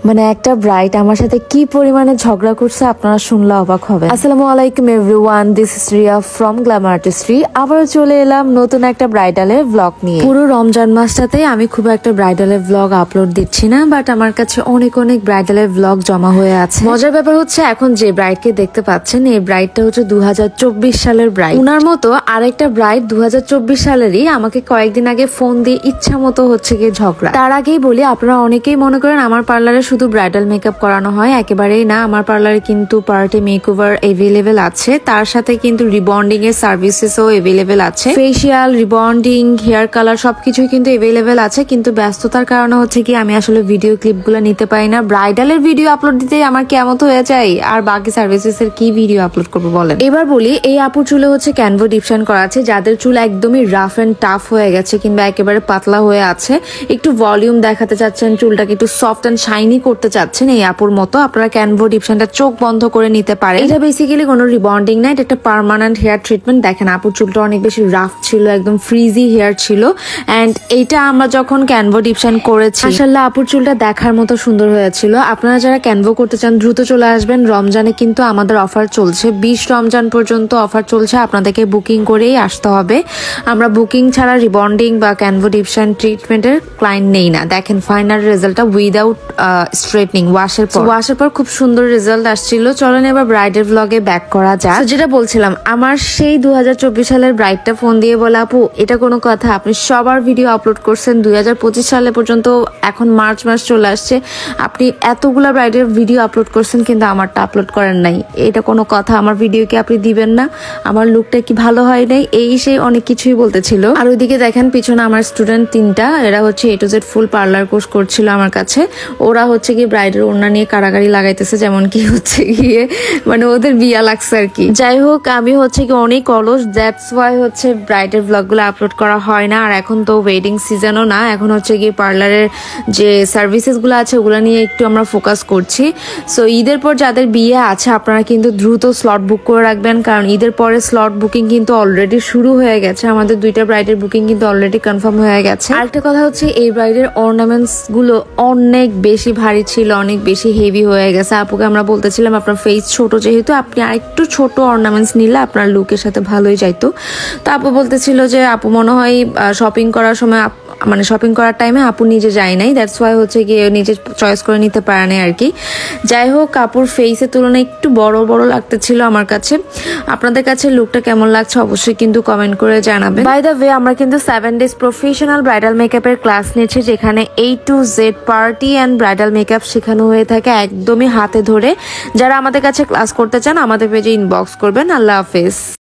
মানে একটা ব্রাইড আমার সাথে কি পরিমাণে ঝগড়া করছে আপনারা শুনলে অবাক হবেন। আসসালামু আলাইকুম everyone, this is Riya from Glamour artistry. আবারও চলে এলাম নতুন একটা ব্রাইডালের ব্লগ নিয়ে। পুরো রমজান মাসটাতে আমি খুব একটা ব্রাইডালের ব্লগ আপলোড দিচ্ছি না, বাট আমার কাছে অনেক ব্রাইডালের ব্লগ জমা হয়ে আছে। মজার ব্যাপার হচ্ছে এখন যে ব্রাইডকে দেখতে পাচ্ছেন এই ব্রাইডটা হচ্ছে 2024 সালের ব্রাইড। উনার মতো আরেকটা ব্রাইড 2024 সালেরই আমাকে কয়েকদিন আগে ফোন দিয়ে ইচ্ছা মতো হচ্ছে গিয়ে ঝগড়া। তার আগেই বলি, আপনারা অনেকেই মনে করেন আমার পার্লারে শুধু ব্রাইডাল মেকআপ করানো হয়, একেবারেই না। আমার পার্লারে কিন্তু পার্টি মেকওভার এভেলেবেল আছে, তার সাথে কিন্তু রিবন্ডিং এর সার্ভিসেসও এভেলেবেল আছে। ফেসিয়াল, রিবন্ডিং, হেয়ার কালার সবকিছুই কিন্তু এভেলেবেল আছে, কিন্তু ব্যস্ততার কারণে হচ্ছে কি আমি আসলে ভিডিও ক্লিপগুলো নিতে পারি না। ব্রাইডালের ভিডিও আপলোড দিতেই আমার কেমন হয়ে যায়, আর বাকি সার্ভিসেস এর কি ভিডিও আপলোড করবো বলেন। এবার বলি, এই আপুর চুলে হচ্ছে ক্যানভো ডিপশন করা আছে। যাদের চুল একদমই রাফ এন্ড টাফ হয়ে গেছে কিংবা একেবারে পাতলা হয়ে আছে, একটু ভলিউম দেখাতে চাচ্ছেন, চুলটাকে একটু সফট এন্ড শাইনি করতে চাচ্ছেন, এই আপুর মতো আপনারা ক্যানভো ডিপশনটা চোখ বন্ধ করে নিতে পারেন। এটা বেসিক্যালি কোনো রিবন্ডিং না, এটা একটা পার্মানেন্ট হেয়ার ট্রিটমেন্ট। দেখেন আপুর চুলটা অনেক বেশি রাফ ছিল, একদম ফ্রিজি হেয়ার ছিল, এন্ড এইটা আমরা যখন ক্যানভো ডিপশন করেছি মাশাআল্লাহ আপুর চুলটা দেখার মতো সুন্দর হয়েছিল। আপনারা যারা ক্যানভো করতে চান দ্রুত চলে আসবেন। রমজানে কিন্তু আমাদের অফার চলছে, 20 রমজান পর্যন্ত অফার চলছে। আপনাদেরকে বুকিং করেই আসতে হবে। আমরা বুকিং ছাড়া রিবন্ডিং বা ক্যানভো ডিপশন ট্রিটমেন্টের ক্লায়েন্ট নেই না। দেখেন ফাইনাল রেজাল্টটা উইদাউট স্ট্রেটনিং, ওয়াশের পর খুব সুন্দর রেজাল্ট আসছিল। চলেন এবার ব্রাইডের ব্লগে ব্যাক করা যাক। যেটা বলছিলাম, আমার সেই 2024 সালের ব্রাইডটা ফোন দিয়ে বলে, আপু এটা কোনো কথা, আপনি সবার ভিডিও আপলোড করছেন 2025 সালে পর্যন্ত, এখন মার্চ মাস চলে আসছে, আপনি এতগুলা ব্রাইডের ভিডিও আপলোড করছেন কিন্তু আমারটা আপলোড করেন নাই, এটা কোনো কথা? আমার ভিডিও কি আপনি দিবেন না? আমার লুকটা কি ভালো হয় নাই? এই সেই অনেক কিছুই বলতেছিল। আর ওইদিকে দেখেন পিছনে আমার স্টুডেন্ট 3টা, এরা হচ্ছে A to Z full parlour course করছিল আমার কাছে। ওরা হচ্ছে গিয়ে ব্রাইডের ওড়না নিয়ে কারাগারি লাগাইতেছে, যেমন কি হচ্ছে গিয়ে মানে ওদের বিয়া লাগছে আর কি। যাই হোক, আমি হচ্ছে কি অনেক অলস, দ্যাটস ওয়াই হচ্ছে ব্রাইডের ব্লগগুলো আপলোড করা হয় না। আর এখন তো ওয়েডিং সিজনও না, এখন হচ্ছে গিয়ে পার্লারের যে সার্ভিসেস গুলো আছে ওগুলো নিয়ে একটু আমরা ফোকাস করছি। সো ঈদের পর যাদের বিয়ে আছে আপনারা কিন্তু দ্রুত স্লট বুক করে রাখবেন, কারণ ঈদের পরে স্লট বুকিং কিন্তু অলরেডি শুরু হয়ে গেছে। আমাদের 2টা ব্রাইডের বুকিং কিন্তু অলরেডি কনফার্ম হয়ে গেছে। আরেকটা কথা হচ্ছে, এই ব্রাইডের অর্নামেন্টস গুলো অনেক বেশি ভারী ছিল, অনেক বেশি হেভি হয়ে গেছে। আপুকে আমরা বলতেছিলাম আপনার ফেস ছোট, যেহেতু আপনি আরেকটু ছোট অর্নামেন্টস নিলে আপনার লুকের সাথে ভালোই যাইতো। তো আপু বলতেছিল যে আপু মনে হয় শপিং করার সময় মানে শপিং করার টাইমে আপু নিজে যায় নাই, দ্যাটস ওয়াই হচ্ছে গিয়ে নিজে চয়েস করে নিতে পারে নাই আর কি। যাই হোক, কাপুর ফেসের তুলনায় একটু বড় লাগতেছিল আমার কাছে। আপনাদের কাছে লুকটা কেমন লাগছে অবশ্যই কিন্তু কমেন্ট করে জানাবেন। বাই দ্য ওয়ে, আমরা কিন্তু 7 days প্রফেশনাল ব্রাইডাল মেকআপের ক্লাস নিয়েছি, যেখানে A to Z party and bridal makeup শেখানো হয়ে থাকে একদমই হাতে ধরে। যারা আমাদের কাছে ক্লাস করতে চান আমাদের পেজে ইনবক্স করবেন। আল্লাহ হাফেজ।